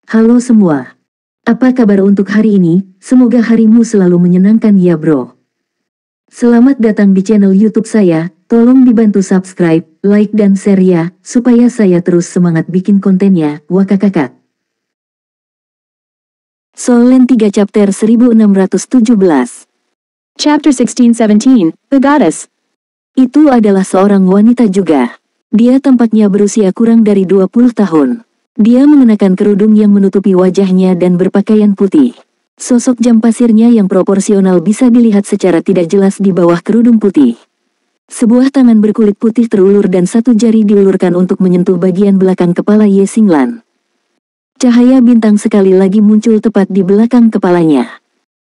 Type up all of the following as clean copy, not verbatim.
Halo semua. Apa kabar untuk hari ini? Semoga harimu selalu menyenangkan ya bro. Selamat datang di channel YouTube saya. Tolong dibantu subscribe, like dan share ya, supaya saya terus semangat bikin kontennya. Wakakakak. Solen 3 chapter 1617. Chapter 1617, The Goddess. Itu adalah seorang wanita juga. Dia tampaknya berusia kurang dari 20 tahun. Dia mengenakan kerudung yang menutupi wajahnya dan berpakaian putih. Sosok jam pasirnya yang proporsional bisa dilihat secara tidak jelas di bawah kerudung putih. Sebuah tangan berkulit putih terulur dan satu jari diulurkan untuk menyentuh bagian belakang kepala Ye Xinglan. Cahaya bintang sekali lagi muncul tepat di belakang kepalanya.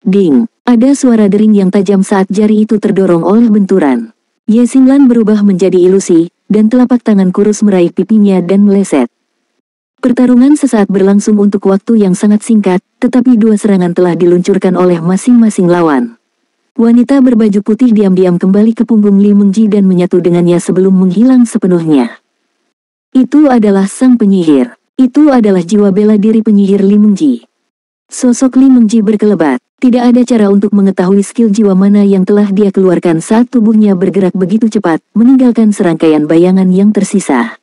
Ding! Ada suara dering yang tajam saat jari itu terdorong oleh benturan. Ye Xinglan berubah menjadi ilusi, dan telapak tangan kurus meraih pipinya dan meleset. Pertarungan sesaat berlangsung untuk waktu yang sangat singkat, tetapi dua serangan telah diluncurkan oleh masing-masing lawan. Wanita berbaju putih diam-diam kembali ke punggung Li Mengji dan menyatu dengannya sebelum menghilang sepenuhnya. Itu adalah sang penyihir. Itu adalah jiwa bela diri penyihir Li Mengji. Sosok Li Mengji berkelebat. Tidak ada cara untuk mengetahui skill jiwa mana yang telah dia keluarkan saat tubuhnya bergerak begitu cepat, meninggalkan serangkaian bayangan yang tersisa.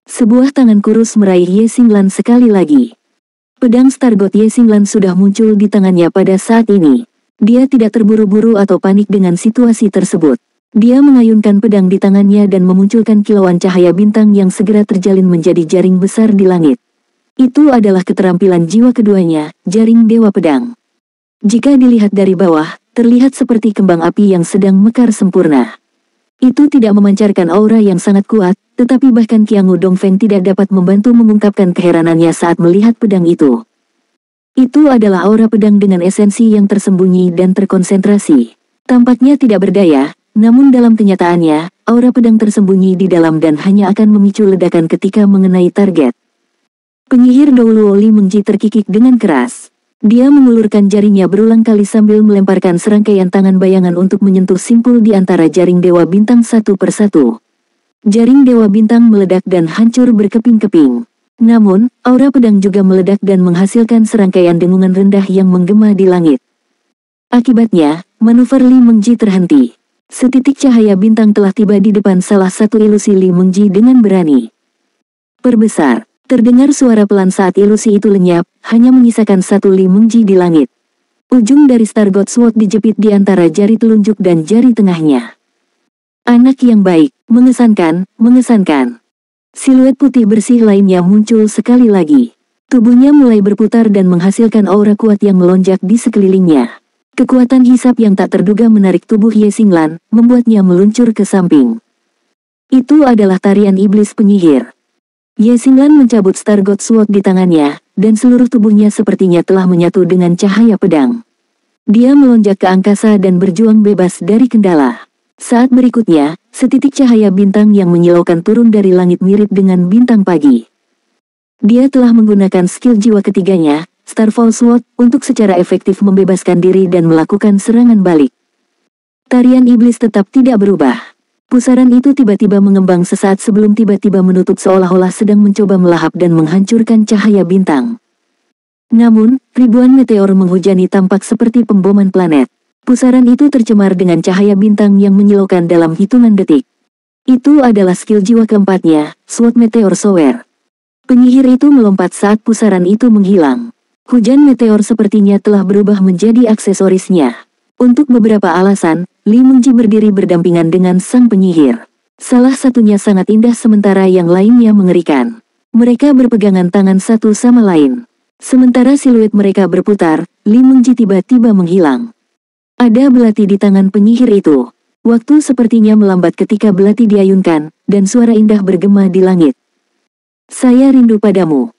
Sebuah tangan kurus meraih Ye Xinglan sekali lagi. Pedang Stargot Ye Xinglan sudah muncul di tangannya pada saat ini. Dia tidak terburu-buru atau panik dengan situasi tersebut. Dia mengayunkan pedang di tangannya dan memunculkan kilauan cahaya bintang yang segera terjalin menjadi jaring besar di langit. Itu adalah keterampilan jiwa keduanya, jaring Dewa Pedang. Jika dilihat dari bawah, terlihat seperti kembang api yang sedang mekar sempurna. Itu tidak memancarkan aura yang sangat kuat, tetapi bahkan Qiangu Dongfeng tidak dapat membantu mengungkapkan keheranannya saat melihat pedang itu. Itu adalah aura pedang dengan esensi yang tersembunyi dan terkonsentrasi. Tampaknya tidak berdaya, namun dalam kenyataannya, aura pedang tersembunyi di dalam dan hanya akan memicu ledakan ketika mengenai target. Penyihir Douluo Li Mengji terkikik dengan keras. Dia mengulurkan jarinya berulang kali sambil melemparkan serangkaian tangan bayangan untuk menyentuh simpul di antara jaring Dewa Bintang satu persatu. Jaring Dewa Bintang meledak dan hancur berkeping-keping. Namun, aura pedang juga meledak dan menghasilkan serangkaian dengungan rendah yang menggema di langit. Akibatnya, manuver Li Mengji terhenti. Setitik cahaya bintang telah tiba di depan salah satu ilusi Li Mengji dengan berani. Perbesar. Terdengar suara pelan saat ilusi itu lenyap, hanya menyisakan satu Li Mengji di langit. Ujung dari Stargot Sword dijepit di antara jari telunjuk dan jari tengahnya. Anak yang baik, mengesankan, mengesankan. Siluet putih bersih lainnya muncul sekali lagi. Tubuhnya mulai berputar dan menghasilkan aura kuat yang melonjak di sekelilingnya. Kekuatan hisap yang tak terduga menarik tubuh Ye Xinglan, membuatnya meluncur ke samping. Itu adalah tarian iblis penyihir. Ye Xinglan mencabut Stargot Sword di tangannya, dan seluruh tubuhnya sepertinya telah menyatu dengan cahaya pedang. Dia melonjak ke angkasa dan berjuang bebas dari kendala. Saat berikutnya, setitik cahaya bintang yang menyilaukan turun dari langit mirip dengan bintang pagi. Dia telah menggunakan skill jiwa ketiganya, Starfall Sword, untuk secara efektif membebaskan diri dan melakukan serangan balik. Tarian iblis tetap tidak berubah. Pusaran itu tiba-tiba mengembang sesaat sebelum tiba-tiba menutup seolah-olah sedang mencoba melahap dan menghancurkan cahaya bintang. Namun, ribuan meteor menghujani tampak seperti pemboman planet. Pusaran itu tercemar dengan cahaya bintang yang menyilaukan dalam hitungan detik. Itu adalah skill jiwa keempatnya, Sword Meteor Shower. Penyihir itu melompat saat pusaran itu menghilang. Hujan meteor sepertinya telah berubah menjadi aksesorisnya. Untuk beberapa alasan, Li Mengji berdiri berdampingan dengan sang penyihir. Salah satunya sangat indah sementara yang lainnya mengerikan. Mereka berpegangan tangan satu sama lain. Sementara siluet mereka berputar, Li Mengji tiba-tiba menghilang. Ada belati di tangan penyihir itu. Waktu sepertinya melambat ketika belati diayunkan, dan suara indah bergema di langit. Saya rindu padamu.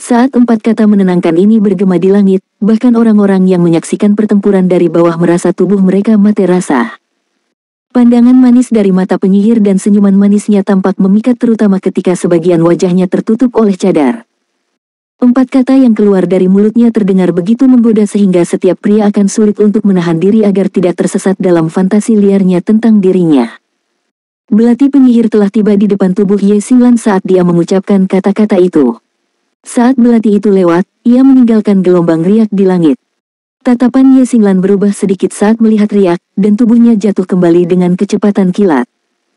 Saat empat kata menenangkan ini bergema di langit, bahkan orang-orang yang menyaksikan pertempuran dari bawah merasa tubuh mereka mati rasa. Pandangan manis dari mata penyihir dan senyuman manisnya tampak memikat terutama ketika sebagian wajahnya tertutup oleh cadar. Empat kata yang keluar dari mulutnya terdengar begitu menggoda sehingga setiap pria akan sulit untuk menahan diri agar tidak tersesat dalam fantasi liarnya tentang dirinya. Belati penyihir telah tiba di depan tubuh Ye Xinglan saat dia mengucapkan kata-kata itu. Saat belati itu lewat, ia meninggalkan gelombang riak di langit. Tatapan Ye Xinglan berubah sedikit saat melihat riak, dan tubuhnya jatuh kembali dengan kecepatan kilat.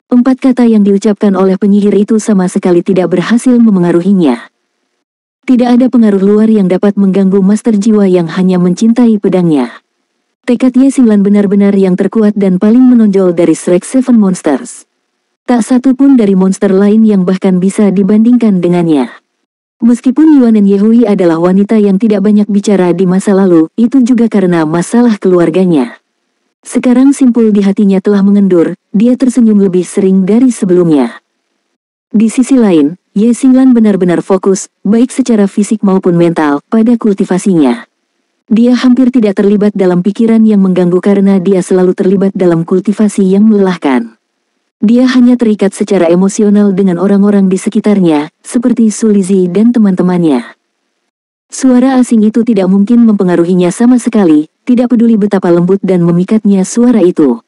4 kata yang diucapkan oleh penyihir itu sama sekali tidak berhasil memengaruhinya. Tidak ada pengaruh luar yang dapat mengganggu master jiwa yang hanya mencintai pedangnya. Tekad Ye Xinglan benar-benar yang terkuat dan paling menonjol dari Shrek Seven Monsters. Tak satu pun dari monster lain yang bahkan bisa dibandingkan dengannya. Meskipun Yuan Yehui adalah wanita yang tidak banyak bicara di masa lalu, itu juga karena masalah keluarganya. Sekarang simpul di hatinya telah mengendur, dia tersenyum lebih sering dari sebelumnya. Di sisi lain, Ye Xinglan benar-benar fokus, baik secara fisik maupun mental, pada kultivasinya. Dia hampir tidak terlibat dalam pikiran yang mengganggu karena dia selalu terlibat dalam kultivasi yang melelahkan. Dia hanya terikat secara emosional dengan orang-orang di sekitarnya, seperti Su Lizhi dan teman-temannya. Suara asing itu tidak mungkin mempengaruhinya sama sekali, tidak peduli betapa lembut dan memikatnya suara itu.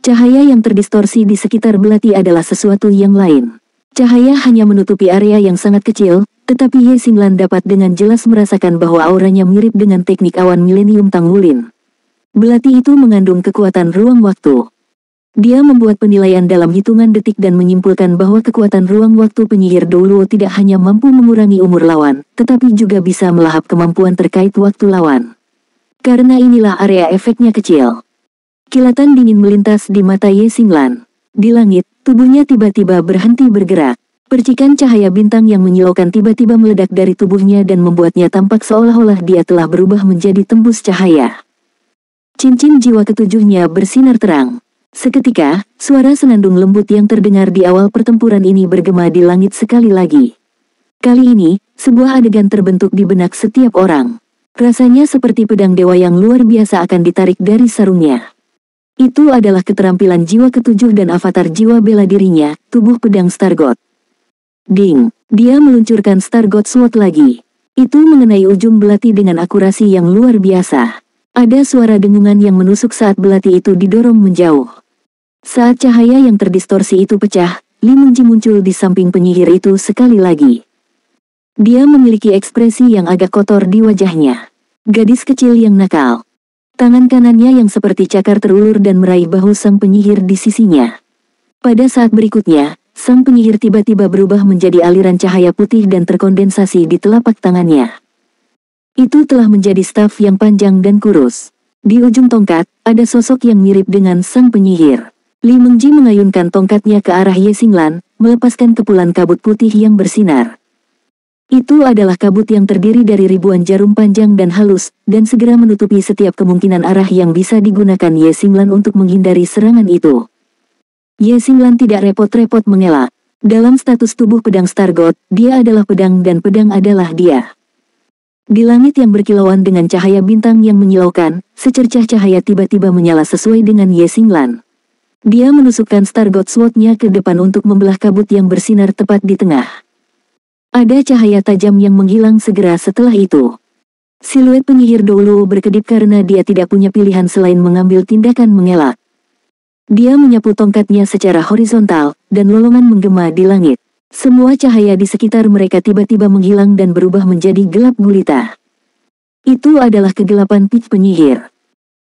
Cahaya yang terdistorsi di sekitar belati adalah sesuatu yang lain. Cahaya hanya menutupi area yang sangat kecil, tetapi Ye Xinglan dapat dengan jelas merasakan bahwa auranya mirip dengan teknik awan milenium Tangulin. Belati itu mengandung kekuatan ruang waktu. Dia membuat penilaian dalam hitungan detik dan menyimpulkan bahwa kekuatan ruang waktu penyihir Douluo tidak hanya mampu mengurangi umur lawan, tetapi juga bisa melahap kemampuan terkait waktu lawan. Karena inilah area efeknya kecil. Kilatan dingin melintas di mata Ye Xinglan. Di langit, tubuhnya tiba-tiba berhenti bergerak. Percikan cahaya bintang yang menyilaukan tiba-tiba meledak dari tubuhnya dan membuatnya tampak seolah-olah dia telah berubah menjadi tembus cahaya. Cincin jiwa ketujuhnya bersinar terang. Seketika, suara senandung lembut yang terdengar di awal pertempuran ini bergema di langit sekali lagi. Kali ini, sebuah adegan terbentuk di benak setiap orang. Rasanya seperti pedang dewa yang luar biasa akan ditarik dari sarungnya. Itu adalah keterampilan jiwa ketujuh dan avatar jiwa bela dirinya, tubuh pedang Stargod. Ding! Dia meluncurkan Stargod Sword lagi. Itu mengenai ujung belati dengan akurasi yang luar biasa. Ada suara dengungan yang menusuk saat belati itu didorong menjauh. Saat cahaya yang terdistorsi itu pecah, Li Mengji muncul di samping penyihir itu sekali lagi. Dia memiliki ekspresi yang agak kotor di wajahnya. Gadis kecil yang nakal. Tangan kanannya yang seperti cakar terulur dan meraih bahu sang penyihir di sisinya. Pada saat berikutnya, sang penyihir tiba-tiba berubah menjadi aliran cahaya putih dan terkondensasi di telapak tangannya. Itu telah menjadi staf yang panjang dan kurus. Di ujung tongkat, ada sosok yang mirip dengan sang penyihir. Li Mengji mengayunkan tongkatnya ke arah Ye Xinglan, melepaskan kepulan kabut putih yang bersinar. Itu adalah kabut yang terdiri dari ribuan jarum panjang dan halus, dan segera menutupi setiap kemungkinan arah yang bisa digunakan Ye Xinglan untuk menghindari serangan itu. Ye Xinglan tidak repot-repot mengelak. Dalam status tubuh pedang Stargod, dia adalah pedang dan pedang adalah dia. Di langit yang berkilauan dengan cahaya bintang yang menyilaukan, secercah cahaya tiba-tiba menyala sesuai dengan Ye Xinglan. Dia menusukkan Stargod Sword-nya ke depan untuk membelah kabut yang bersinar tepat di tengah. Ada cahaya tajam yang menghilang segera setelah itu. Siluet penyihir Douluo berkedip karena dia tidak punya pilihan selain mengambil tindakan mengelak. Dia menyapu tongkatnya secara horizontal, dan lolongan menggema di langit. Semua cahaya di sekitar mereka tiba-tiba menghilang dan berubah menjadi gelap gulita. Itu adalah kegelapan pit penyihir.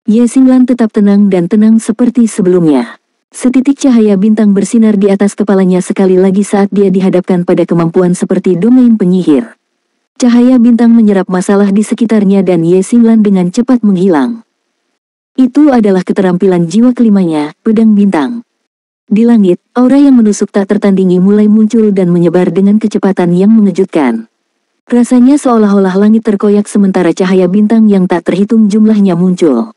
Ye Xinglan tetap tenang dan tenang seperti sebelumnya. Setitik cahaya bintang bersinar di atas kepalanya sekali lagi saat dia dihadapkan pada kemampuan seperti domain penyihir. Cahaya bintang menyerap masalah di sekitarnya dan Ye Xinglan dengan cepat menghilang. Itu adalah keterampilan jiwa kelimanya, pedang bintang. Di langit, aura yang menusuk tak tertandingi mulai muncul dan menyebar dengan kecepatan yang mengejutkan. Rasanya seolah-olah langit terkoyak sementara cahaya bintang yang tak terhitung jumlahnya muncul.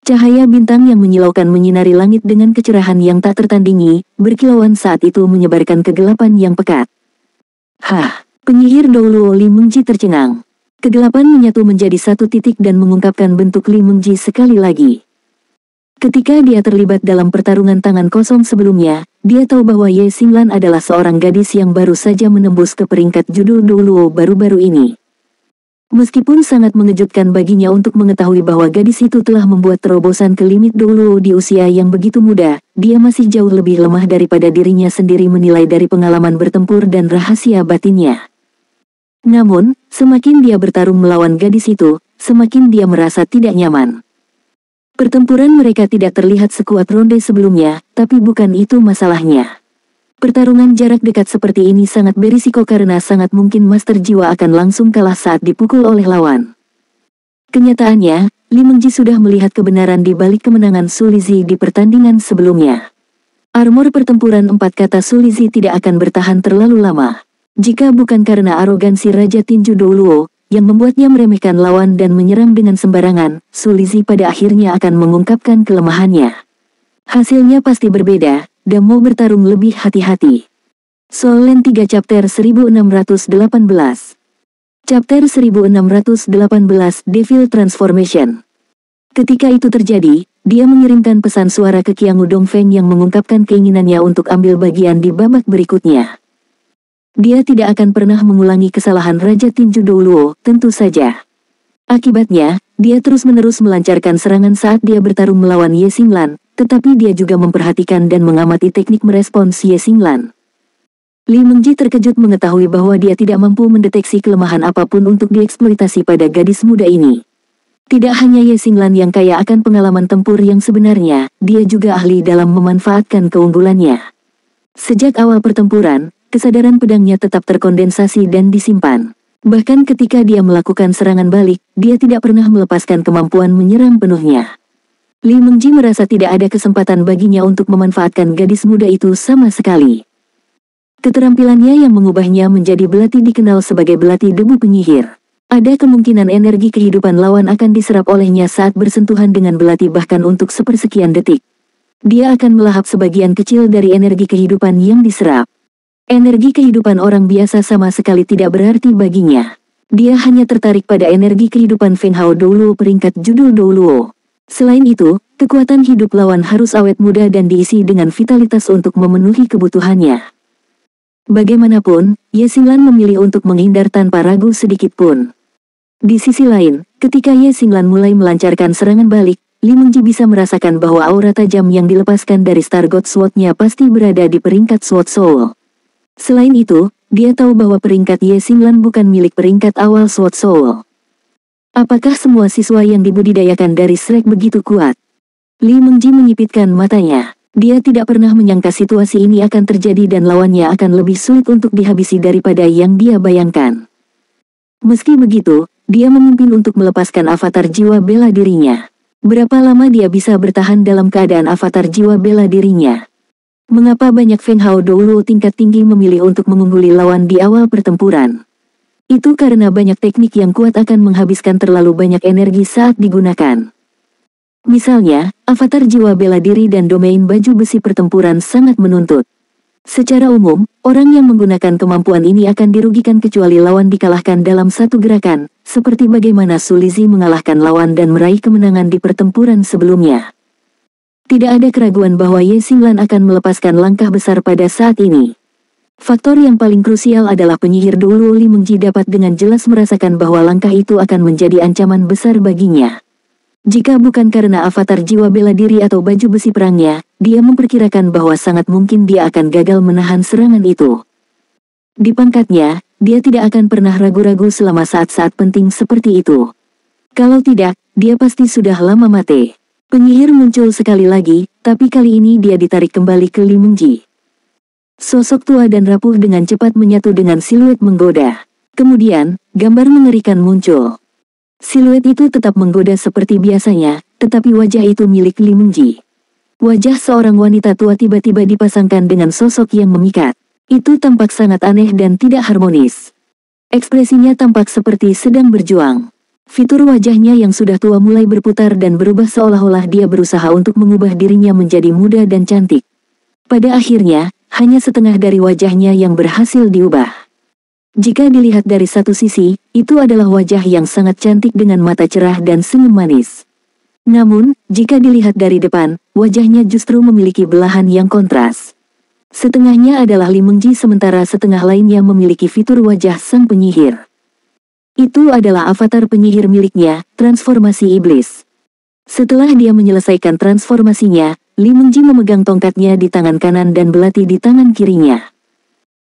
Cahaya bintang yang menyilaukan menyinari langit dengan kecerahan yang tak tertandingi, berkilauan saat itu menyebarkan kegelapan yang pekat. Hah, penyihir Douluo Li Mengji tercengang. Kegelapan menyatu menjadi satu titik dan mengungkapkan bentuk Li Mengji sekali lagi. Ketika dia terlibat dalam pertarungan tangan kosong sebelumnya, dia tahu bahwa Ye Xinglan adalah seorang gadis yang baru saja menembus ke peringkat judul Douluo baru-baru ini. Meskipun sangat mengejutkan baginya untuk mengetahui bahwa gadis itu telah membuat terobosan ke limit Douluo di usia yang begitu muda, dia masih jauh lebih lemah daripada dirinya sendiri menilai dari pengalaman bertempur dan rahasia batinnya. Namun, semakin dia bertarung melawan gadis itu, semakin dia merasa tidak nyaman. Pertempuran mereka tidak terlihat sekuat ronde sebelumnya, tapi bukan itu masalahnya. Pertarungan jarak dekat seperti ini sangat berisiko karena sangat mungkin Master Jiwa akan langsung kalah saat dipukul oleh lawan. Kenyataannya, Li Mengji sudah melihat kebenaran di balik kemenangan Su Lizhi di pertandingan sebelumnya. Armor pertempuran 4 kata Su Lizhi tidak akan bertahan terlalu lama. Jika bukan karena arogansi Raja Tinju Douluo, yang membuatnya meremehkan lawan dan menyerang dengan sembarangan, Su Lizhi pada akhirnya akan mengungkapkan kelemahannya. Hasilnya pasti berbeda, dan mau bertarung lebih hati-hati. Soul Land 3 Chapter 1618 Chapter 1618 Devil Transformation. Ketika itu terjadi, dia mengirimkan pesan suara ke Qiangu Dongfeng yang mengungkapkan keinginannya untuk ambil bagian di babak berikutnya. Dia tidak akan pernah mengulangi kesalahan Raja Tinju Douluo, tentu saja. Akibatnya, dia terus-menerus melancarkan serangan saat dia bertarung melawan Ye Xinglan, tetapi dia juga memperhatikan dan mengamati teknik merespons Ye Xinglan. Li Mengji terkejut mengetahui bahwa dia tidak mampu mendeteksi kelemahan apapun untuk dieksploitasi pada gadis muda ini. Tidak hanya Ye Xinglan yang kaya akan pengalaman tempur yang sebenarnya, dia juga ahli dalam memanfaatkan keunggulannya. Sejak awal pertempuran, kesadaran pedangnya tetap terkondensasi dan disimpan. Bahkan ketika dia melakukan serangan balik, dia tidak pernah melepaskan kemampuan menyerang penuhnya. Li Mengji merasa tidak ada kesempatan baginya untuk memanfaatkan gadis muda itu sama sekali. Keterampilannya yang mengubahnya menjadi belati dikenal sebagai belati debu penyihir. Ada kemungkinan energi kehidupan lawan akan diserap olehnya saat bersentuhan dengan belati bahkan untuk sepersekian detik. Dia akan melahap sebagian kecil dari energi kehidupan yang diserap. Energi kehidupan orang biasa sama sekali tidak berarti baginya. Dia hanya tertarik pada energi kehidupan Feng Hao Douluo peringkat judul Douluo. Selain itu, kekuatan hidup lawan harus awet muda dan diisi dengan vitalitas untuk memenuhi kebutuhannya. Bagaimanapun, Ye Xinglan memilih untuk menghindar tanpa ragu sedikit pun. Di sisi lain, ketika Ye Xinglan mulai melancarkan serangan balik, Li Mengji bisa merasakan bahwa aura tajam yang dilepaskan dari Star God Sword-nya pasti berada di peringkat Sword Soul. Selain itu, dia tahu bahwa peringkat Ye Xinglan bukan milik peringkat awal Sword Soul. Apakah semua siswa yang dibudidayakan dari Shrek begitu kuat? Li Mengji menyipitkan matanya. Dia tidak pernah menyangka situasi ini akan terjadi dan lawannya akan lebih sulit untuk dihabisi daripada yang dia bayangkan. Meski begitu, dia memimpin untuk melepaskan avatar jiwa bela dirinya. Berapa lama dia bisa bertahan dalam keadaan avatar jiwa bela dirinya? Mengapa banyak Feng Hao Douluo tingkat tinggi memilih untuk mengungguli lawan di awal pertempuran? Itu karena banyak teknik yang kuat akan menghabiskan terlalu banyak energi saat digunakan. Misalnya, avatar jiwa bela diri dan domain baju besi pertempuran sangat menuntut. Secara umum, orang yang menggunakan kemampuan ini akan dirugikan kecuali lawan dikalahkan dalam satu gerakan, seperti bagaimana Su Lizhi mengalahkan lawan dan meraih kemenangan di pertempuran sebelumnya. Tidak ada keraguan bahwa Ye Xinglan akan melepaskan langkah besar pada saat ini. Faktor yang paling krusial adalah penyihir Douluo Li Mengji dapat dengan jelas merasakan bahwa langkah itu akan menjadi ancaman besar baginya. Jika bukan karena avatar jiwa bela diri atau baju besi perangnya, dia memperkirakan bahwa sangat mungkin dia akan gagal menahan serangan itu. Di pangkatnya, dia tidak akan pernah ragu-ragu selama saat-saat penting seperti itu. Kalau tidak, dia pasti sudah lama mati. Penyihir muncul sekali lagi, tapi kali ini dia ditarik kembali ke Li Mengji. Sosok tua dan rapuh dengan cepat menyatu dengan siluet menggoda. Kemudian, gambar mengerikan muncul. Siluet itu tetap menggoda seperti biasanya, tetapi wajah itu milik Li Mengji. Wajah seorang wanita tua tiba-tiba dipasangkan dengan sosok yang memikat. Itu tampak sangat aneh dan tidak harmonis. Ekspresinya tampak seperti sedang berjuang. Fitur wajahnya yang sudah tua mulai berputar dan berubah seolah-olah dia berusaha untuk mengubah dirinya menjadi muda dan cantik. Pada akhirnya, hanya setengah dari wajahnya yang berhasil diubah. Jika dilihat dari satu sisi, itu adalah wajah yang sangat cantik dengan mata cerah dan senyum manis. Namun, jika dilihat dari depan, wajahnya justru memiliki belahan yang kontras. Setengahnya adalah Li Mengji sementara setengah lainnya memiliki fitur wajah sang penyihir. Itu adalah avatar penyihir miliknya, transformasi iblis. Setelah dia menyelesaikan transformasinya, Li Mengji memegang tongkatnya di tangan kanan dan belati di tangan kirinya.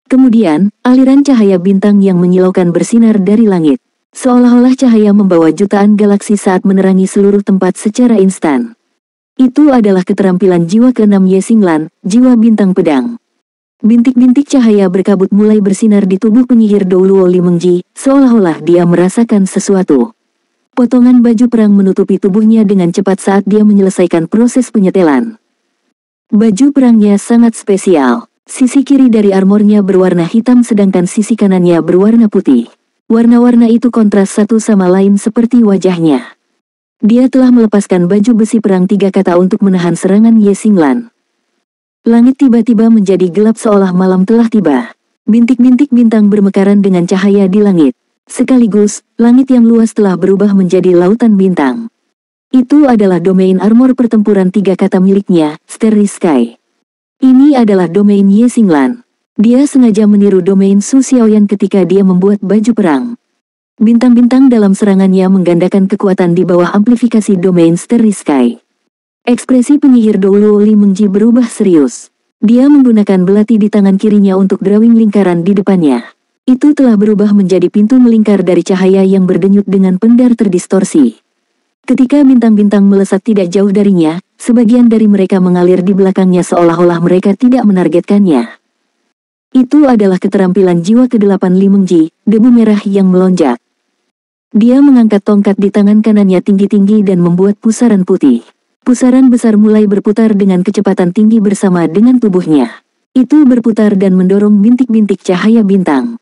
Kemudian, aliran cahaya bintang yang menyilaukan bersinar dari langit. Seolah-olah cahaya membawa jutaan galaksi saat menerangi seluruh tempat secara instan. Itu adalah keterampilan jiwa keenam Ye Xinglan, jiwa bintang pedang. Bintik-bintik cahaya berkabut mulai bersinar di tubuh penyihir Douluo Li Mengji, seolah-olah dia merasakan sesuatu. Potongan baju perang menutupi tubuhnya dengan cepat saat dia menyelesaikan proses penyetelan. Baju perangnya sangat spesial. Sisi kiri dari armornya berwarna hitam sedangkan sisi kanannya berwarna putih. Warna-warna itu kontras satu sama lain seperti wajahnya. Dia telah melepaskan baju besi perang 3 kata untuk menahan serangan Ye Xinglan. Langit tiba-tiba menjadi gelap seolah malam telah tiba. Bintik-bintik bintang bermekaran dengan cahaya di langit. Sekaligus, langit yang luas telah berubah menjadi lautan bintang. Itu adalah domain armor pertempuran 3 kata miliknya, Starry Sky. Ini adalah domain Ye Xinglan. Dia sengaja meniru domain Su Xiaoyan ketika dia membuat baju perang. Bintang-bintang dalam serangannya menggandakan kekuatan di bawah amplifikasi domain Starry Sky. Ekspresi penyihir Douluo Li Mengji berubah serius. Dia menggunakan belati di tangan kirinya untuk drawing lingkaran di depannya. Itu telah berubah menjadi pintu melingkar dari cahaya yang berdenyut dengan pendar terdistorsi. Ketika bintang-bintang melesat tidak jauh darinya, sebagian dari mereka mengalir di belakangnya seolah-olah mereka tidak menargetkannya. Itu adalah keterampilan jiwa ke-8 Li Mengji, debu merah yang melonjak. Dia mengangkat tongkat di tangan kanannya tinggi-tinggi dan membuat pusaran putih. Pusaran besar mulai berputar dengan kecepatan tinggi bersama dengan tubuhnya. Itu berputar dan mendorong bintik-bintik cahaya bintang.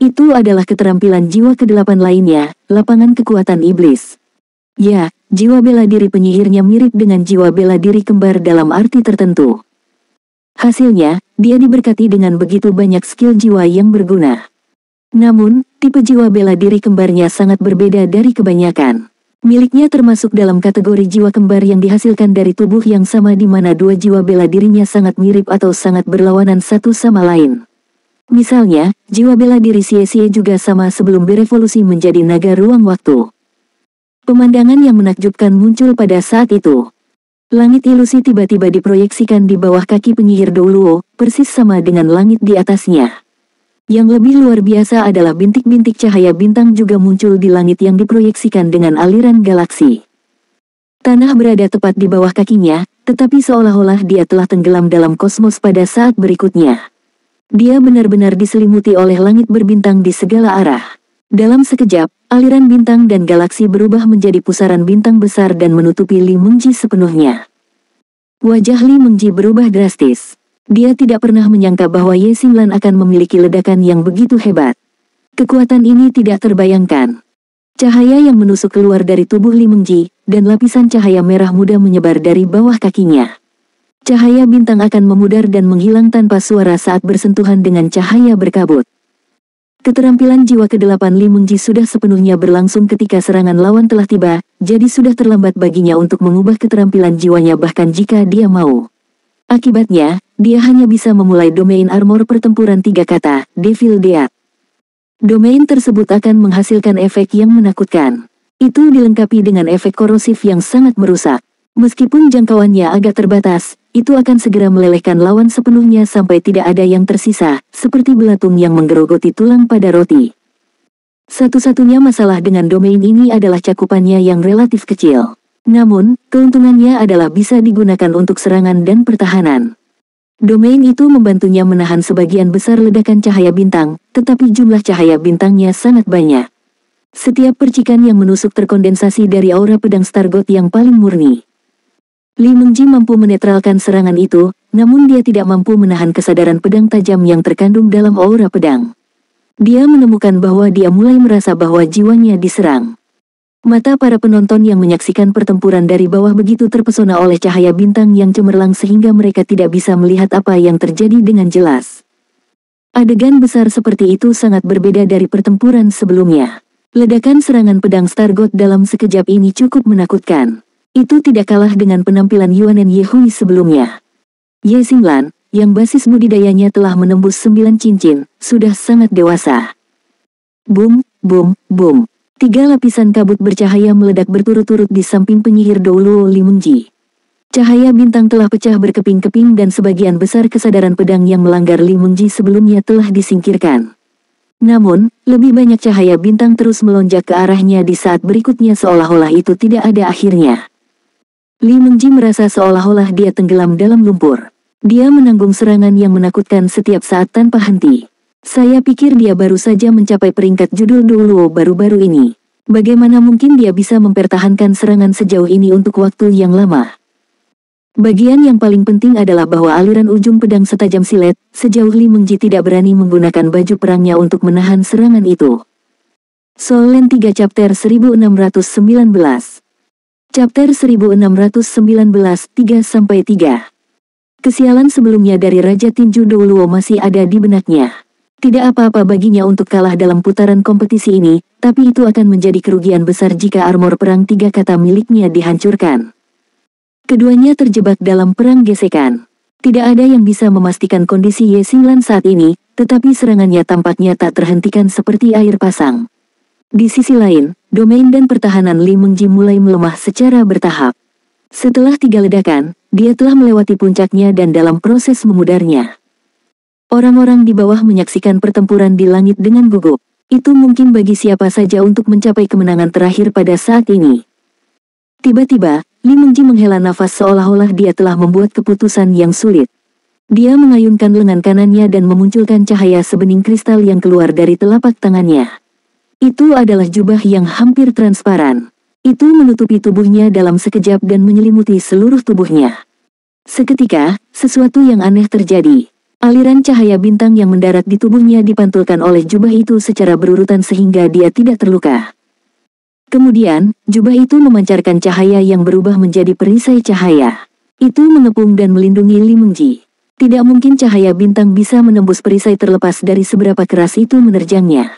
Itu adalah keterampilan jiwa ke-8 lainnya, lapangan kekuatan iblis. Ya, jiwa bela diri penyihirnya mirip dengan jiwa bela diri kembar dalam arti tertentu. Hasilnya, dia diberkati dengan begitu banyak skill jiwa yang berguna. Namun, tipe jiwa bela diri kembarnya sangat berbeda dari kebanyakan. Miliknya termasuk dalam kategori jiwa kembar yang dihasilkan dari tubuh yang sama di mana dua jiwa bela dirinya sangat mirip atau sangat berlawanan satu sama lain. Misalnya, jiwa bela diri Xie juga sama sebelum berevolusi menjadi naga ruang waktu. Pemandangan yang menakjubkan muncul pada saat itu. Langit ilusi tiba-tiba diproyeksikan di bawah kaki penyihir Douluo, persis sama dengan langit di atasnya. Yang lebih luar biasa adalah bintik-bintik cahaya bintang juga muncul di langit yang diproyeksikan dengan aliran galaksi. Tanah berada tepat di bawah kakinya, tetapi seolah-olah dia telah tenggelam dalam kosmos pada saat berikutnya. Dia benar-benar diselimuti oleh langit berbintang di segala arah. Dalam sekejap, aliran bintang dan galaksi berubah menjadi pusaran bintang besar dan menutupi Li Mengji sepenuhnya. Wajah Li Mengji berubah drastis. Dia tidak pernah menyangka bahwa Ye Xinglan akan memiliki ledakan yang begitu hebat. Kekuatan ini tidak terbayangkan. Cahaya yang menusuk keluar dari tubuh Li Mengji, dan lapisan cahaya merah muda menyebar dari bawah kakinya. Cahaya bintang akan memudar dan menghilang tanpa suara saat bersentuhan dengan cahaya berkabut. Keterampilan jiwa ke-8 Li Mengji sudah sepenuhnya berlangsung ketika serangan lawan telah tiba, jadi sudah terlambat baginya untuk mengubah keterampilan jiwanya bahkan jika dia mau. Akibatnya, dia hanya bisa memulai domain armor pertempuran 3 kata, Devil Death. Domain tersebut akan menghasilkan efek yang menakutkan. Itu dilengkapi dengan efek korosif yang sangat merusak. Meskipun jangkauannya agak terbatas, itu akan segera melelehkan lawan sepenuhnya sampai tidak ada yang tersisa, seperti belatung yang menggerogoti tulang pada roti. Satu-satunya masalah dengan domain ini adalah cakupannya yang relatif kecil. Namun, keuntungannya adalah bisa digunakan untuk serangan dan pertahanan. Domain itu membantunya menahan sebagian besar ledakan cahaya bintang, tetapi jumlah cahaya bintangnya sangat banyak. Setiap percikan yang menusuk terkondensasi dari aura pedang Stargot yang paling murni. Li Mengji mampu menetralkan serangan itu, namun dia tidak mampu menahan kesadaran pedang tajam yang terkandung dalam aura pedang. Dia menemukan bahwa dia mulai merasa bahwa jiwanya diserang. Mata para penonton yang menyaksikan pertempuran dari bawah begitu terpesona oleh cahaya bintang yang cemerlang sehingga mereka tidak bisa melihat apa yang terjadi dengan jelas. Adegan besar seperti itu sangat berbeda dari pertempuran sebelumnya. Ledakan serangan pedang Stargot dalam sekejap ini cukup menakutkan. Itu tidak kalah dengan penampilan Yuan dan Yehui sebelumnya. Ye Xinglan, yang basis budidayanya telah menembus 9 cincin, sudah sangat dewasa. Boom, boom, boom. 3 lapisan kabut bercahaya meledak berturut-turut di samping penyihir Douluo Li Mengji. Cahaya bintang telah pecah berkeping-keping dan sebagian besar kesadaran pedang yang melanggar Li Mengji sebelumnya telah disingkirkan. Namun, lebih banyak cahaya bintang terus melonjak ke arahnya di saat berikutnya seolah-olah itu tidak ada akhirnya. Li Mengji merasa seolah-olah dia tenggelam dalam lumpur. Dia menanggung serangan yang menakutkan setiap saat tanpa henti. Saya pikir dia baru saja mencapai peringkat judul Duoluo baru-baru ini. Bagaimana mungkin dia bisa mempertahankan serangan sejauh ini untuk waktu yang lama? Bagian yang paling penting adalah bahwa aliran ujung pedang setajam silet, sejauh Li Mengji tidak berani menggunakan baju perangnya untuk menahan serangan itu. Soul Land 3 Chapter 1619 Chapter 1619 3-3 Kesialan sebelumnya dari Raja Tinju Duoluo masih ada di benaknya. Tidak apa-apa baginya untuk kalah dalam putaran kompetisi ini, tapi itu akan menjadi kerugian besar jika armor perang 3 kata miliknya dihancurkan. Keduanya terjebak dalam perang gesekan. Tidak ada yang bisa memastikan kondisi Ye Xinglan saat ini, tetapi serangannya tampaknya tak terhentikan seperti air pasang. Di sisi lain, domain dan pertahanan Li Mengji mulai melemah secara bertahap. Setelah 3 ledakan, dia telah melewati puncaknya dan dalam proses memudarnya. Orang-orang di bawah menyaksikan pertempuran di langit dengan gugup. Itu mungkin bagi siapa saja untuk mencapai kemenangan terakhir pada saat ini. Tiba-tiba, Li Mengji menghela nafas seolah-olah dia telah membuat keputusan yang sulit. Dia mengayunkan lengan kanannya dan memunculkan cahaya sebening kristal yang keluar dari telapak tangannya. Itu adalah jubah yang hampir transparan. Itu menutupi tubuhnya dalam sekejap dan menyelimuti seluruh tubuhnya. Seketika, sesuatu yang aneh terjadi. Aliran cahaya bintang yang mendarat di tubuhnya dipantulkan oleh jubah itu secara berurutan sehingga dia tidak terluka. Kemudian, jubah itu memancarkan cahaya yang berubah menjadi perisai cahaya. Itu mengepung dan melindungi Li Mengji. Tidak mungkin cahaya bintang bisa menembus perisai terlepas dari seberapa keras itu menerjangnya.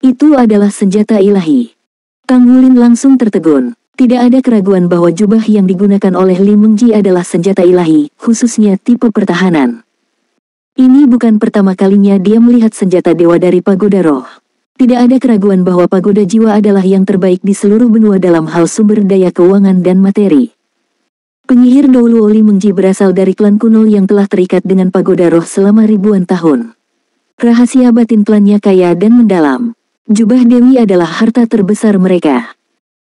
Itu adalah senjata ilahi. Tang Wulin langsung tertegun. Tidak ada keraguan bahwa jubah yang digunakan oleh Li Mengji adalah senjata ilahi, khususnya tipe pertahanan. Ini bukan pertama kalinya dia melihat senjata dewa dari Pagoda Roh. Tidak ada keraguan bahwa Pagoda Jiwa adalah yang terbaik di seluruh benua dalam hal sumber daya keuangan dan materi. Penyihir Duoluo Li Mengji berasal dari klan kuno yang telah terikat dengan Pagoda Roh selama ribuan tahun. Rahasia batin klannya kaya dan mendalam. Jubah Dewi adalah harta terbesar mereka.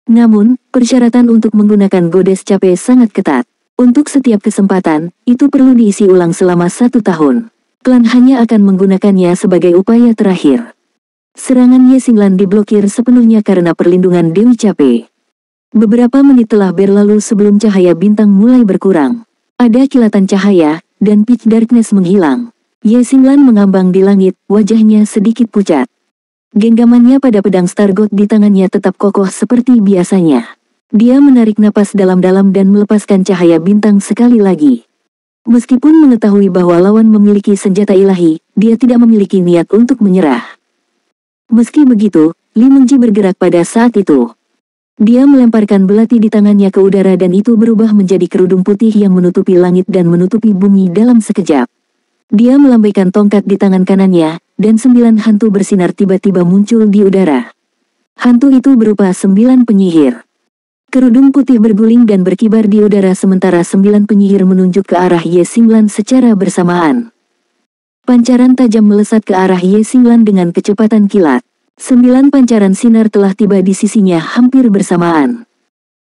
Namun, persyaratan untuk menggunakan Goddess Cape sangat ketat. Untuk setiap kesempatan, itu perlu diisi ulang selama 1 tahun. Klan hanya akan menggunakannya sebagai upaya terakhir. Serangan Ye Xinglan diblokir sepenuhnya karena perlindungan Dewi Cape. Beberapa menit telah berlalu sebelum cahaya bintang mulai berkurang. Ada kilatan cahaya, dan pitch darkness menghilang. Ye Xinglan mengambang di langit, wajahnya sedikit pucat. Genggamannya pada pedang Stargot di tangannya tetap kokoh seperti biasanya. Dia menarik napas dalam-dalam dan melepaskan cahaya bintang sekali lagi. Meskipun mengetahui bahwa lawan memiliki senjata ilahi, dia tidak memiliki niat untuk menyerah. Meski begitu, Li Mengji bergerak pada saat itu. Dia melemparkan belati di tangannya ke udara dan itu berubah menjadi kerudung putih yang menutupi langit dan menutupi bumi dalam sekejap. Dia melambaikan tongkat di tangan kanannya, dan 9 hantu bersinar tiba-tiba muncul di udara. Hantu itu berupa 9 penyihir. Kerudung putih berguling dan berkibar di udara sementara 9 penyihir menunjuk ke arah Ye Xinglan secara bersamaan. Pancaran tajam melesat ke arah Ye Xinglan dengan kecepatan kilat. 9 pancaran sinar telah tiba di sisinya hampir bersamaan.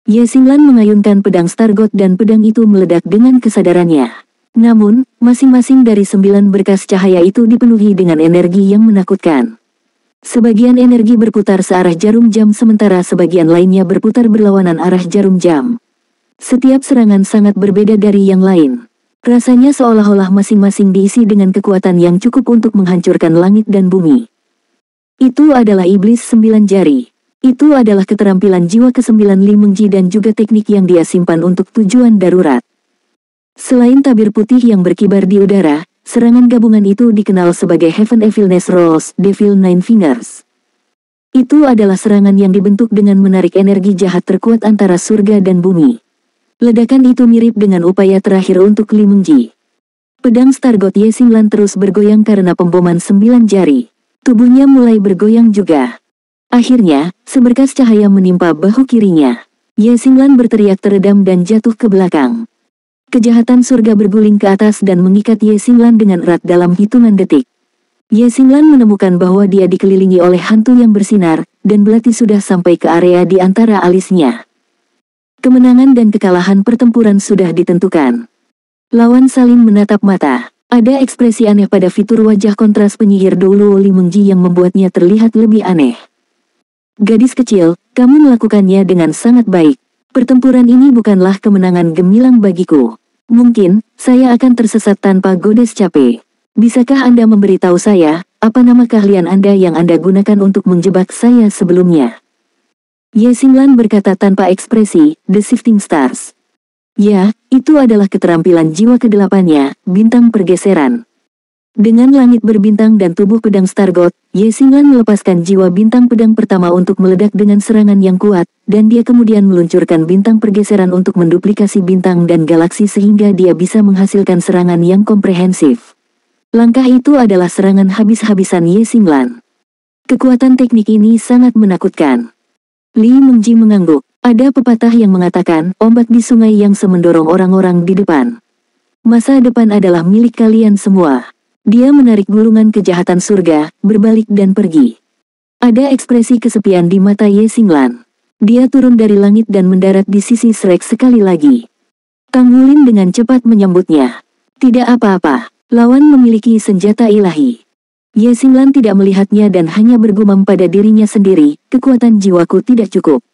Ye Xinglan mengayunkan pedang Stargot dan pedang itu meledak dengan kesadarannya. Namun, masing-masing dari 9 berkas cahaya itu dipenuhi dengan energi yang menakutkan. Sebagian energi berputar searah jarum jam sementara sebagian lainnya berputar berlawanan arah jarum jam. Setiap serangan sangat berbeda dari yang lain. Rasanya seolah-olah masing-masing diisi dengan kekuatan yang cukup untuk menghancurkan langit dan bumi. Itu adalah iblis 9 jari. Itu adalah keterampilan jiwa ke-9 Li Mengji dan juga teknik yang dia simpan untuk tujuan darurat. Selain tabir putih yang berkibar di udara, serangan gabungan itu dikenal sebagai Heaven Evilness Rolls, Devil Nine Fingers. Itu adalah serangan yang dibentuk dengan menarik energi jahat terkuat antara surga dan bumi. Ledakan itu mirip dengan upaya terakhir untuk Li Mengji. Pedang Stargot Ye Xinglan terus bergoyang karena pemboman 9 jari. Tubuhnya mulai bergoyang juga. Akhirnya, seberkas cahaya menimpa bahu kirinya. Ye Xinglan berteriak teredam dan jatuh ke belakang. Kejahatan surga berguling ke atas dan mengikat Ye Xinglan dengan erat dalam hitungan detik. Ye Xinglan menemukan bahwa dia dikelilingi oleh hantu yang bersinar, dan belati sudah sampai ke area di antara alisnya. Kemenangan dan kekalahan pertempuran sudah ditentukan. Lawan saling menatap mata. Ada ekspresi aneh pada fitur wajah kontras penyihir Doulo Li Mengji yang membuatnya terlihat lebih aneh. Gadis kecil, kamu melakukannya dengan sangat baik. Pertempuran ini bukanlah kemenangan gemilang bagiku. Mungkin, saya akan tersesat tanpa godes capek. Bisakah Anda memberitahu saya, apa nama keahlian Anda yang Anda gunakan untuk menjebak saya sebelumnya? Ye Xinglan berkata tanpa ekspresi, The Shifting Stars. Ya, itu adalah keterampilan jiwa ke-8-nya, bintang pergeseran. Dengan langit berbintang dan tubuh pedang Stargot, Ye Xinglan melepaskan jiwa bintang pedang pertama untuk meledak dengan serangan yang kuat, dan dia kemudian meluncurkan bintang pergeseran untuk menduplikasi bintang dan galaksi sehingga dia bisa menghasilkan serangan yang komprehensif. Langkah itu adalah serangan habis-habisan Ye Xinglan. Kekuatan teknik ini sangat menakutkan. Li Mengji mengangguk. Ada pepatah yang mengatakan, ombak di sungai yang semendorong orang-orang di depan. Masa depan adalah milik kalian semua. Dia menarik gulungan kejahatan surga, berbalik dan pergi. Ada ekspresi kesepian di mata Ye Xinglan. Dia turun dari langit dan mendarat di sisi Shrek sekali lagi. Tang Wulin dengan cepat menyambutnya. Tidak apa-apa, lawan memiliki senjata ilahi. Ye Xinglan tidak melihatnya dan hanya bergumam pada dirinya sendiri, kekuatan jiwaku tidak cukup.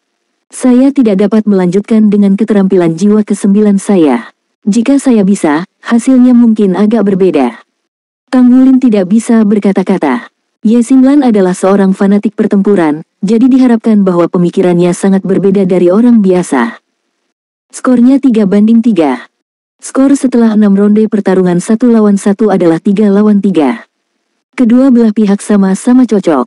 Saya tidak dapat melanjutkan dengan keterampilan jiwa ke-9 saya. Jika saya bisa, hasilnya mungkin agak berbeda. Tang Wulin tidak bisa berkata-kata. Ye Xinglan adalah seorang fanatik pertempuran, jadi diharapkan bahwa pemikirannya sangat berbeda dari orang biasa. Skornya 3-3. Skor setelah 6 ronde pertarungan 1 lawan 1 adalah 3 lawan 3. Kedua belah pihak sama-sama cocok.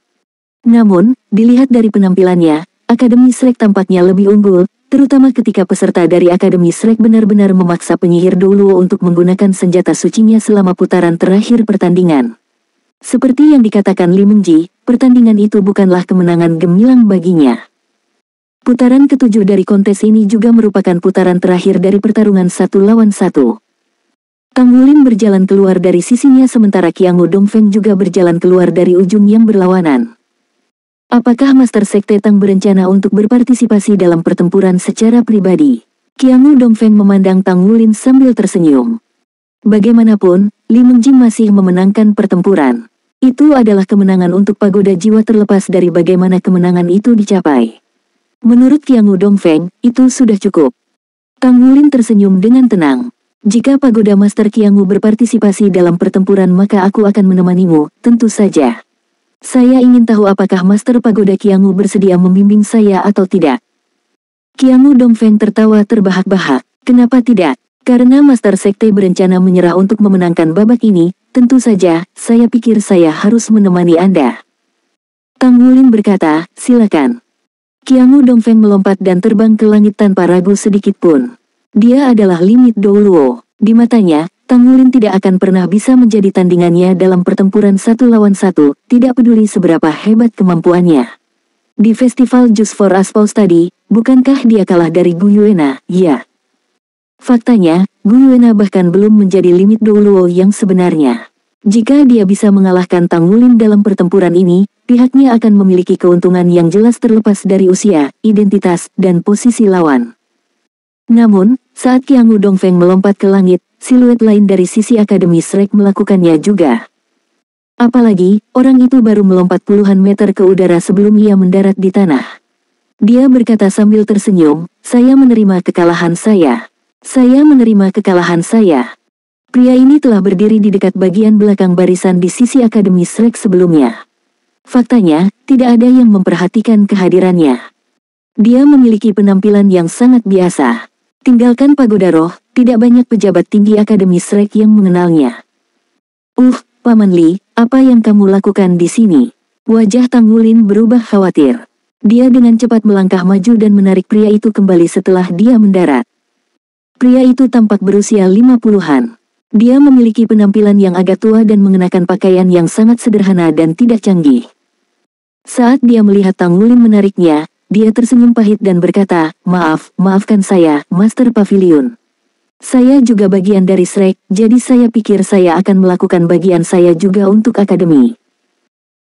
Namun, dilihat dari penampilannya, Akademi Shrek tampaknya lebih unggul, terutama ketika peserta dari Akademi Shrek benar-benar memaksa penyihir Doulo untuk menggunakan senjata sucinya selama putaran terakhir pertandingan. Seperti yang dikatakan Li Mengji, pertandingan itu bukanlah kemenangan gemilang baginya. Putaran ke-7 dari kontes ini juga merupakan putaran terakhir dari pertarungan 1 lawan 1. Tang Wulin berjalan keluar dari sisinya sementara Qiangu Dongfeng juga berjalan keluar dari ujung yang berlawanan. Apakah Master Sekte Tang berencana untuk berpartisipasi dalam pertempuran secara pribadi? Qiangu Dongfeng memandang Tang Wulin sambil tersenyum. Bagaimanapun, Li Mengji masih memenangkan pertempuran. Itu adalah kemenangan untuk pagoda jiwa terlepas dari bagaimana kemenangan itu dicapai. Menurut Qiangu Dongfeng, itu sudah cukup. Tang Wulin tersenyum dengan tenang. Jika pagoda Master Qiangu berpartisipasi dalam pertempuran maka aku akan menemanimu, tentu saja. Saya ingin tahu apakah Master Pagoda Qiangu bersedia membimbing saya atau tidak. Qiangu Dongfeng tertawa terbahak-bahak. Kenapa tidak? Karena Master Sekte berencana menyerah untuk memenangkan babak ini, tentu saja, saya pikir saya harus menemani Anda. Tang Wulin berkata, silakan. Qiangu Dongfeng melompat dan terbang ke langit tanpa ragu sedikit pun. Dia adalah limit Doulo. Di matanya, Tang Wulin tidak akan pernah bisa menjadi tandingannya dalam pertempuran 1 lawan 1, tidak peduli seberapa hebat kemampuannya. Di festival Just for Aspause tadi, bukankah dia kalah dari Gu Yuena? Ya. Faktanya, Gu Yuena bahkan belum menjadi limit Doulo yang sebenarnya. Jika dia bisa mengalahkan Tang Wulin dalam pertempuran ini, pihaknya akan memiliki keuntungan yang jelas terlepas dari usia, identitas, dan posisi lawan. Namun, saat Qiangu Dongfeng melompat ke langit, siluet lain dari sisi Akademi Shrek melakukannya juga. Apalagi, orang itu baru melompat puluhan meter ke udara sebelum ia mendarat di tanah. Dia berkata sambil tersenyum, saya menerima kekalahan saya. Saya menerima kekalahan saya. Pria ini telah berdiri di dekat bagian belakang barisan di sisi Akademi Shrek sebelumnya. Faktanya, tidak ada yang memperhatikan kehadirannya. Dia memiliki penampilan yang sangat biasa. Tinggalkan Pagoda Roh, tidak banyak pejabat tinggi Akademi Shrek yang mengenalnya. Paman Li, apa yang kamu lakukan di sini? Wajah Tang Wulin berubah khawatir. Dia dengan cepat melangkah maju dan menarik pria itu kembali setelah dia mendarat. Pria itu tampak berusia 50-an. Dia memiliki penampilan yang agak tua dan mengenakan pakaian yang sangat sederhana dan tidak canggih. Saat dia melihat Tang Wulin menariknya, dia tersenyum pahit dan berkata, maafkan saya, Master Pavilion. Saya juga bagian dari Shrek, jadi saya pikir saya akan melakukan bagian saya juga untuk akademi.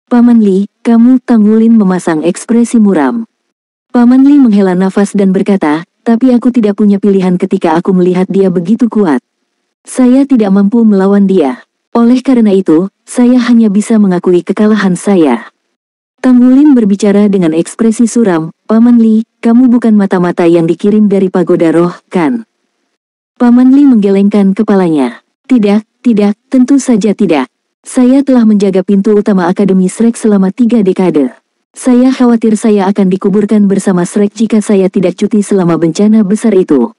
Paman Li, kamu, Tang Wulin memasang ekspresi muram. Paman Li menghela nafas dan berkata, tapi aku tidak punya pilihan ketika aku melihat dia begitu kuat. Saya tidak mampu melawan dia. Oleh karena itu, saya hanya bisa mengakui kekalahan saya. Tang Wulin berbicara dengan ekspresi suram, Paman Li, kamu bukan mata-mata yang dikirim dari pagoda roh, kan? Paman Li menggelengkan kepalanya. Tidak, tentu saja tidak. Saya telah menjaga pintu utama Akademi Shrek selama 3 dekade. Saya khawatir saya akan dikuburkan bersama Shrek jika saya tidak cuti selama bencana besar itu.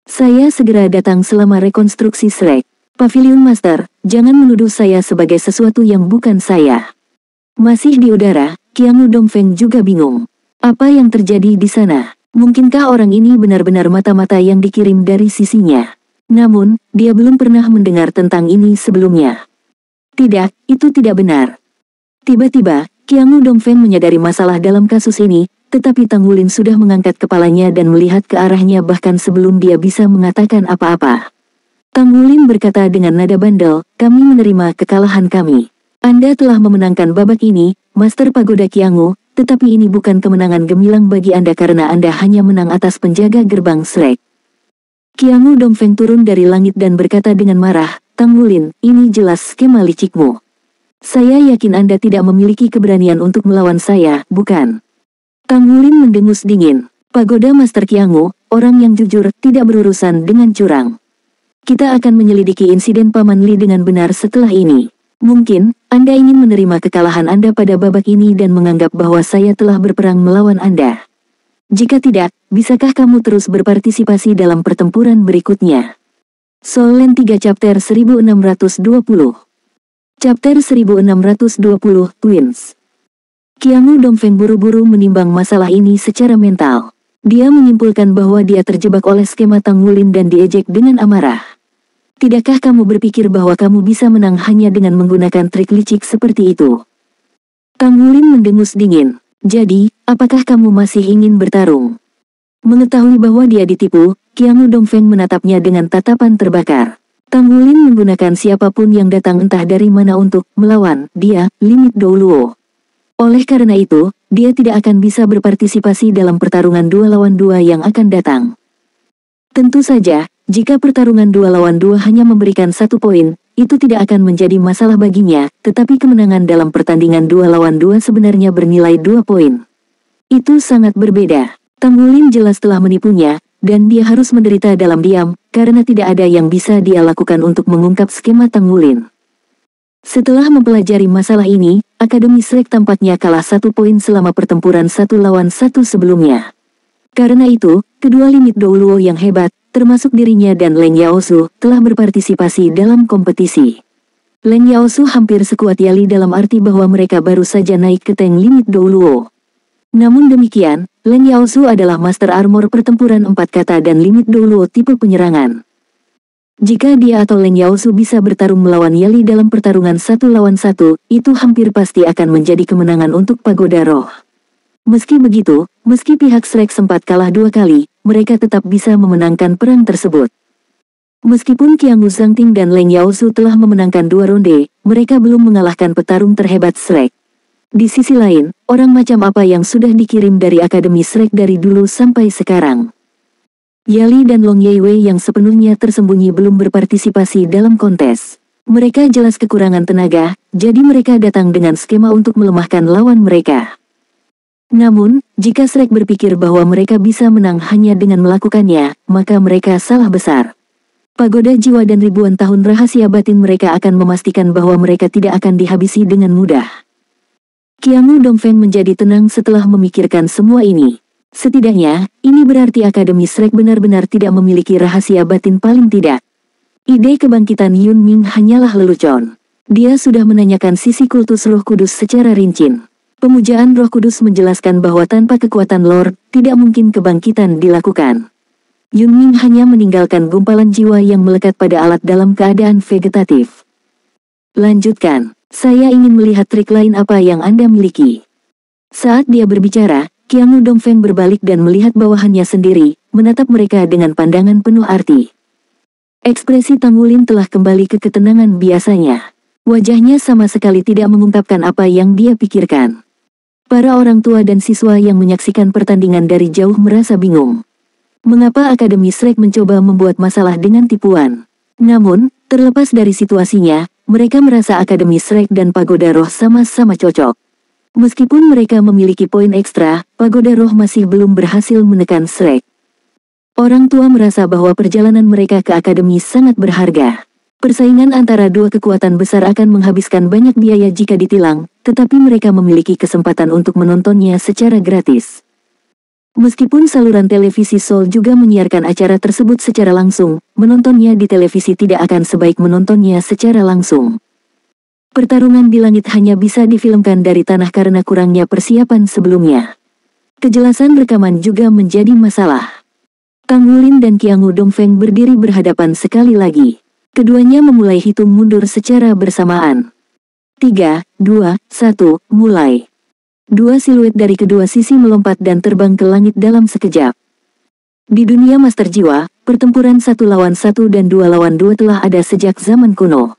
Saya segera datang selama rekonstruksi Shrek. Pavilion Master, jangan menuduh saya sebagai sesuatu yang bukan saya. Masih di udara, Qiangu Dongfeng juga bingung. Apa yang terjadi di sana? Mungkinkah orang ini benar-benar mata-mata yang dikirim dari sisinya? Namun, dia belum pernah mendengar tentang ini sebelumnya. Tidak, itu tidak benar. Tiba-tiba, Qiangu Dongfeng menyadari masalah dalam kasus ini, tetapi Tang Wulin sudah mengangkat kepalanya dan melihat ke arahnya bahkan sebelum dia bisa mengatakan apa-apa. Tang Wulin berkata dengan nada bandel, kami menerima kekalahan kami. Anda telah memenangkan babak ini, Master Pagoda Qiangu, tetapi ini bukan kemenangan gemilang bagi Anda karena Anda hanya menang atas penjaga gerbang Shrek. Qiangu Dongfeng turun dari langit dan berkata dengan marah, Tang Wulin, ini jelas skema licikmu. Saya yakin Anda tidak memiliki keberanian untuk melawan saya, bukan? Tang Wulin mendengus dingin. Pagoda Master Qiangu, orang yang jujur, tidak berurusan dengan curang. Kita akan menyelidiki insiden Paman Li dengan benar setelah ini. Mungkin, Anda ingin menerima kekalahan Anda pada babak ini dan menganggap bahwa saya telah berperang melawan Anda. Jika tidak, bisakah kamu terus berpartisipasi dalam pertempuran berikutnya? Soul Land 3 Chapter 1620 Chapter 1620 Twins. Qiangu Dongfeng buru-buru menimbang masalah ini secara mental. Dia menyimpulkan bahwa dia terjebak oleh skema Tang Wulin dan diejek dengan amarah. Tidakkah kamu berpikir bahwa kamu bisa menang hanya dengan menggunakan trik licik seperti itu? Tang Wulin mendengus dingin. Jadi, apakah kamu masih ingin bertarung? Mengetahui bahwa dia ditipu, Qiangu Dongfeng menatapnya dengan tatapan terbakar. Tang Wulin menggunakan siapapun yang datang entah dari mana untuk melawan dia, Limit Douluo. Oleh karena itu, dia tidak akan bisa berpartisipasi dalam pertarungan 2 lawan 2 yang akan datang. Tentu saja, jika pertarungan 2 lawan 2 hanya memberikan 1 poin, itu tidak akan menjadi masalah baginya, tetapi kemenangan dalam pertandingan 2 lawan 2 sebenarnya bernilai 2 poin. Itu sangat berbeda. Tang Wulin jelas telah menipunya, dan dia harus menderita dalam diam, karena tidak ada yang bisa dia lakukan untuk mengungkap skema Tang Wulin. Setelah mempelajari masalah ini, Akademi Shrek tampaknya kalah 1 poin selama pertempuran 1 lawan 1 sebelumnya. Karena itu, kedua Limit Douluo yang hebat, termasuk dirinya dan Leng Yaosu, telah berpartisipasi dalam kompetisi. Leng Yaosu hampir sekuat Yali dalam arti bahwa mereka baru saja naik ke tank Limit Douluo. Namun demikian, Leng Yaosu adalah Master Armor pertempuran 4 kata dan Limit Douluo tipe penyerangan. Jika dia atau Leng Yaosu bisa bertarung melawan Yali dalam pertarungan 1 lawan 1, itu hampir pasti akan menjadi kemenangan untuk Pagoda Roh. Meski begitu, meski pihak Shrek sempat kalah 2 kali, mereka tetap bisa memenangkan perang tersebut. Meskipun Qiangu Zhangting dan Leng Yaosu telah memenangkan 2 ronde, mereka belum mengalahkan petarung terhebat Shrek. Di sisi lain, orang macam apa yang sudah dikirim dari Akademi Shrek dari dulu sampai sekarang? Yali dan Long Yeiwei yang sepenuhnya tersembunyi belum berpartisipasi dalam kontes. Mereka jelas kekurangan tenaga, jadi mereka datang dengan skema untuk melemahkan lawan mereka. Namun, jika Shrek berpikir bahwa mereka bisa menang hanya dengan melakukannya, maka mereka salah besar. Pagoda jiwa dan ribuan tahun rahasia batin mereka akan memastikan bahwa mereka tidak akan dihabisi dengan mudah. Qiangu Dongfeng menjadi tenang setelah memikirkan semua ini. Setidaknya, ini berarti Akademi Shrek benar-benar tidak memiliki rahasia batin paling tidak. Ide kebangkitan Yun Ming hanyalah lelucon. Dia sudah menanyakan sisi kultus Roh Kudus secara rinci. Pemujaan Roh Kudus menjelaskan bahwa tanpa kekuatan Lord, tidak mungkin kebangkitan dilakukan. Yun Ming hanya meninggalkan gumpalan jiwa yang melekat pada alat dalam keadaan vegetatif. Lanjutkan, saya ingin melihat trik lain apa yang Anda miliki. Saat dia berbicara, Qiangu Dongfeng berbalik dan melihat bawahannya sendiri, menatap mereka dengan pandangan penuh arti. Ekspresi Tang Wulin telah kembali ke ketenangan biasanya. Wajahnya sama sekali tidak mengungkapkan apa yang dia pikirkan. Para orang tua dan siswa yang menyaksikan pertandingan dari jauh merasa bingung. Mengapa Akademi Shrek mencoba membuat masalah dengan tipuan? Namun, terlepas dari situasinya, mereka merasa Akademi Shrek dan Pagoda Roh sama-sama cocok. Meskipun mereka memiliki poin ekstra, Pagoda Roh masih belum berhasil menekan Shrek. Orang tua merasa bahwa perjalanan mereka ke akademi sangat berharga. Persaingan antara dua kekuatan besar akan menghabiskan banyak biaya jika ditilang, tetapi mereka memiliki kesempatan untuk menontonnya secara gratis. Meskipun saluran televisi Seoul juga menyiarkan acara tersebut secara langsung, menontonnya di televisi tidak akan sebaik menontonnya secara langsung. Pertarungan di langit hanya bisa difilmkan dari tanah karena kurangnya persiapan sebelumnya. Kejelasan rekaman juga menjadi masalah. Tang Wulin dan Qiangu Dongfeng berdiri berhadapan sekali lagi. Keduanya memulai hitung mundur secara bersamaan. 3, 2, 1, mulai. Dua siluet dari kedua sisi melompat dan terbang ke langit dalam sekejap. Di dunia Master Jiwa, pertempuran 1 lawan 1 dan 2 lawan 2 telah ada sejak zaman kuno.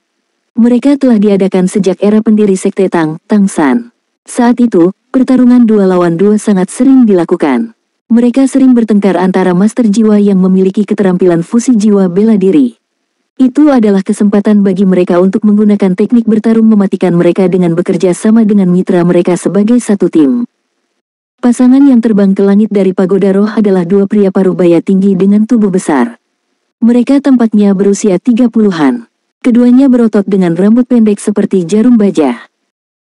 Mereka telah diadakan sejak era pendiri Sekte Tang, Tang San. Saat itu, pertarungan 2 lawan 2 sangat sering dilakukan. Mereka sering bertengkar antara Master Jiwa yang memiliki keterampilan fusi jiwa bela diri. Itu adalah kesempatan bagi mereka untuk menggunakan teknik bertarung mematikan mereka dengan bekerja sama dengan mitra mereka sebagai satu tim. Pasangan yang terbang ke langit dari Pagoda Roh adalah dua pria parubaya tinggi dengan tubuh besar. Mereka tampaknya berusia 30-an. Keduanya berotot dengan rambut pendek seperti jarum baja.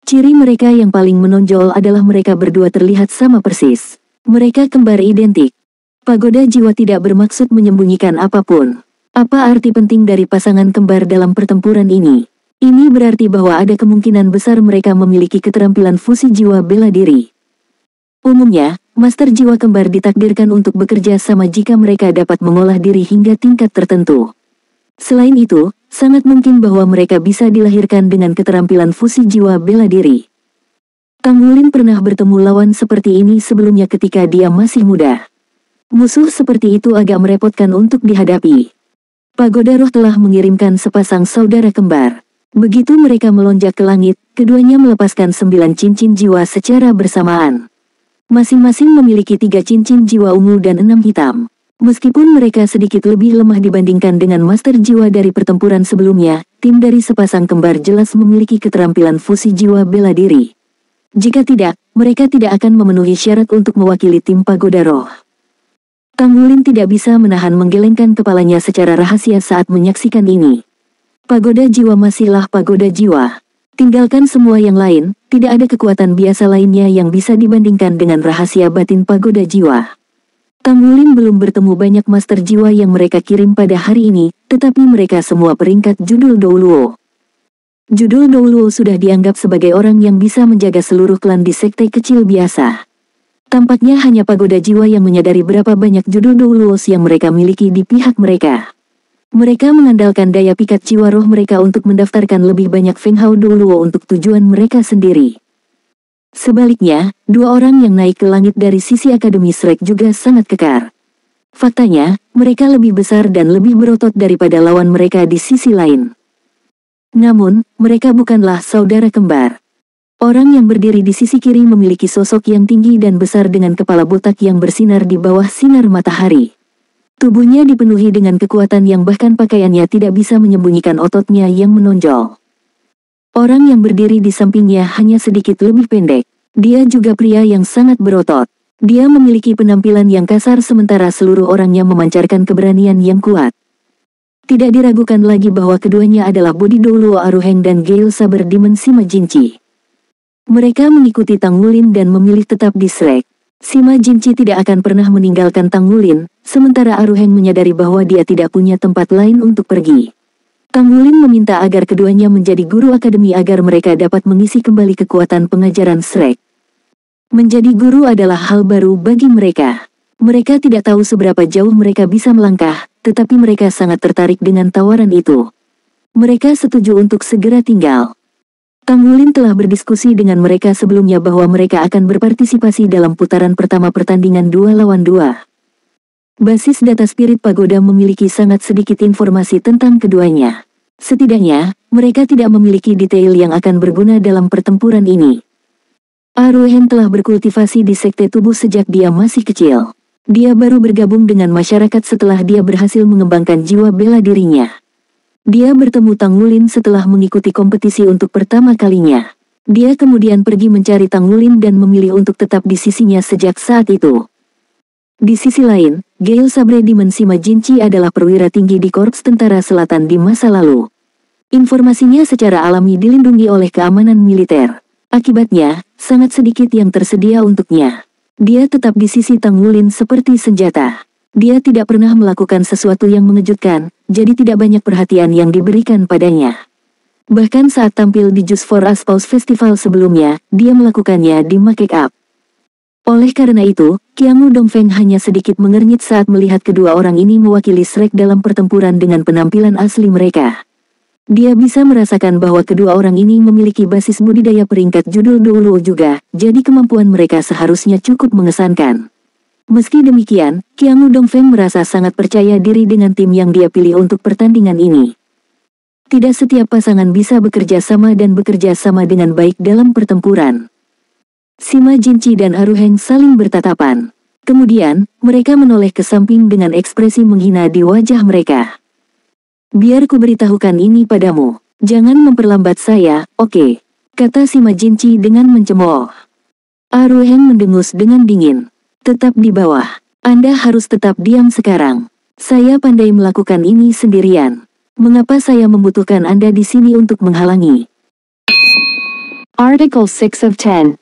Ciri mereka yang paling menonjol adalah mereka berdua terlihat sama persis. Mereka kembar identik. Pagoda Jiwa tidak bermaksud menyembunyikan apapun. Apa arti penting dari pasangan kembar dalam pertempuran ini? Ini berarti bahwa ada kemungkinan besar mereka memiliki keterampilan fusi jiwa bela diri. Umumnya, Master Jiwa kembar ditakdirkan untuk bekerja sama jika mereka dapat mengolah diri hingga tingkat tertentu. Selain itu, sangat mungkin bahwa mereka bisa dilahirkan dengan keterampilan fusi jiwa bela diri. Tang Wulin pernah bertemu lawan seperti ini sebelumnya ketika dia masih muda. Musuh seperti itu agak merepotkan untuk dihadapi. Pagoda Roh telah mengirimkan sepasang saudara kembar. Begitu mereka melonjak ke langit, keduanya melepaskan 9 cincin jiwa secara bersamaan. Masing-masing memiliki 3 cincin jiwa ungu dan 6 hitam. Meskipun mereka sedikit lebih lemah dibandingkan dengan Master Jiwa dari pertempuran sebelumnya, tim dari sepasang kembar jelas memiliki keterampilan fusi jiwa bela diri. Jika tidak, mereka tidak akan memenuhi syarat untuk mewakili tim Pagoda Roh. Tang Wulin tidak bisa menahan menggelengkan kepalanya secara rahasia saat menyaksikan ini. Pagoda Jiwa masihlah Pagoda Jiwa. Tinggalkan semua yang lain, tidak ada kekuatan biasa lainnya yang bisa dibandingkan dengan rahasia batin Pagoda Jiwa. Tang Wulin belum bertemu banyak Master Jiwa yang mereka kirim pada hari ini, tetapi mereka semua peringkat judul Douluo. Judul Douluo sudah dianggap sebagai orang yang bisa menjaga seluruh klan di sekte kecil biasa. Tampaknya hanya Pagoda Jiwa yang menyadari berapa banyak judul Douluos yang mereka miliki di pihak mereka. Mereka mengandalkan daya pikat jiwa roh mereka untuk mendaftarkan lebih banyak Fenghao Douluo untuk tujuan mereka sendiri. Sebaliknya, dua orang yang naik ke langit dari sisi Akademi Shrek juga sangat kekar. Faktanya, mereka lebih besar dan lebih berotot daripada lawan mereka di sisi lain. Namun, mereka bukanlah saudara kembar. Orang yang berdiri di sisi kiri memiliki sosok yang tinggi dan besar dengan kepala botak yang bersinar di bawah sinar matahari. Tubuhnya dipenuhi dengan kekuatan yang bahkan pakaiannya tidak bisa menyembunyikan ototnya yang menonjol. Orang yang berdiri di sampingnya hanya sedikit lebih pendek. Dia juga pria yang sangat berotot. Dia memiliki penampilan yang kasar sementara seluruh orangnya memancarkan keberanian yang kuat. Tidak diragukan lagi bahwa keduanya adalah Bodi Douluo Aruheng dan Gale Saber Dimensi Majinchi. Mereka mengikuti Tang Wulin dan memilih tetap di Shrek. Sima Jinchi tidak akan pernah meninggalkan Tang Wulin, sementara Aruheng menyadari bahwa dia tidak punya tempat lain untuk pergi. Tang Wulin meminta agar keduanya menjadi guru akademi agar mereka dapat mengisi kembali kekuatan pengajaran Shrek. Menjadi guru adalah hal baru bagi mereka. Mereka tidak tahu seberapa jauh mereka bisa melangkah, tetapi mereka sangat tertarik dengan tawaran itu. Mereka setuju untuk segera tinggal. Tang Wulin telah berdiskusi dengan mereka sebelumnya bahwa mereka akan berpartisipasi dalam putaran pertama pertandingan 2 lawan 2. Basis data Spirit Pagoda memiliki sangat sedikit informasi tentang keduanya. Setidaknya, mereka tidak memiliki detail yang akan berguna dalam pertempuran ini. Aruhen telah berkultivasi di sekte tubuh sejak dia masih kecil. Dia baru bergabung dengan masyarakat setelah dia berhasil mengembangkan jiwa bela dirinya. Dia bertemu Tang Wulin setelah mengikuti kompetisi untuk pertama kalinya. Dia kemudian pergi mencari Tang Wulin dan memilih untuk tetap di sisinya sejak saat itu. Di sisi lain, Gale Sabre Demon Sima Jinchi adalah perwira tinggi di Korps Tentara Selatan di masa lalu. Informasinya secara alami dilindungi oleh keamanan militer. Akibatnya, sangat sedikit yang tersedia untuknya. Dia tetap di sisi Tang Wulin seperti senjata. Dia tidak pernah melakukan sesuatu yang mengejutkan, jadi tidak banyak perhatian yang diberikan padanya. Bahkan saat tampil di Just for Us Pause Festival sebelumnya, dia melakukannya di make up. Oleh karena itu, Qiangu Dongfeng hanya sedikit mengernyit saat melihat kedua orang ini mewakili Shrek dalam pertempuran dengan penampilan asli mereka. Dia bisa merasakan bahwa kedua orang ini memiliki basis budidaya peringkat judul dulu juga, jadi kemampuan mereka seharusnya cukup mengesankan. Meski demikian, Qiangu Dongfeng merasa sangat percaya diri dengan tim yang dia pilih untuk pertandingan ini. Tidak setiap pasangan bisa bekerja sama dan bekerja sama dengan baik dalam pertempuran. Sima Jinchi dan Aruheng saling bertatapan. Kemudian, mereka menoleh ke samping dengan ekspresi menghina di wajah mereka. Biar ku beritahukan ini padamu. Jangan memperlambat saya, oke? Kata Sima Jinchi dengan mencemooh. Aruheng mendengus dengan dingin. Tetap di bawah. Anda harus tetap diam sekarang. Saya pandai melakukan ini sendirian. Mengapa saya membutuhkan Anda di sini untuk menghalangi? Article 6 of 10.